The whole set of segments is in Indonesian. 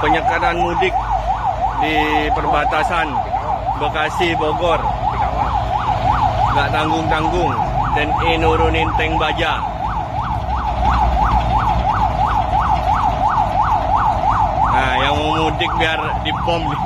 penyekatan mudik di perbatasan Bekasi Bogor. Nggak tanggung-tanggung, TNI nurunin tank baja. Nah, yang mau mudik biar dibom nih.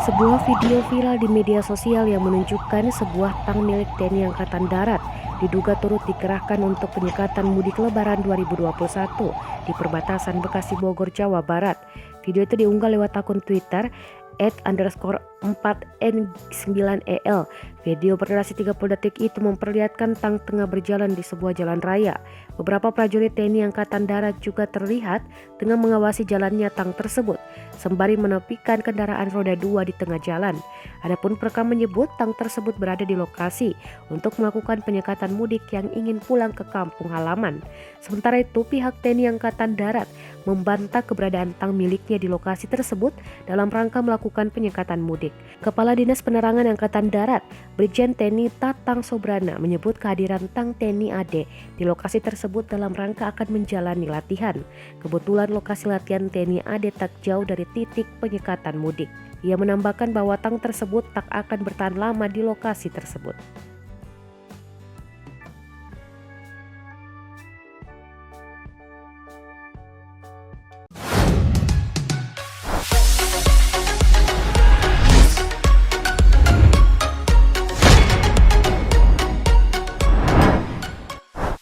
Sebuah video viral di media sosial yang menunjukkan sebuah tank milik TNI Angkatan Darat diduga turut dikerahkan untuk penyekatan mudik Lebaran 2021 di perbatasan Bekasi Bogor, Jawa Barat. Video itu diunggah lewat akun Twitter @_4n9el. Video berdurasi 30 detik itu memperlihatkan tank tengah berjalan di sebuah jalan raya. Beberapa prajurit TNI Angkatan Darat juga terlihat tengah mengawasi jalannya tank tersebut, sembari menepikan kendaraan roda 2 di tengah jalan. Adapun perekam menyebut tank tersebut berada di lokasi untuk melakukan penyekatan mudik yang ingin pulang ke kampung halaman. Sementara itu, pihak TNI Angkatan Darat membantah keberadaan tank miliknya di lokasi tersebut dalam rangka melakukan penyekatan mudik. Kepala Dinas Penerangan Angkatan Darat, Brigjen TNI Tatang Sobrana, menyebut kehadiran tank TNI AD di lokasi tersebut dalam rangka akan menjalani latihan. Kebetulan lokasi latihan TNI AD tak jauh dari titik penyekatan mudik. Ia menambahkan bahwa tank tersebut tak akan bertahan lama di lokasi tersebut.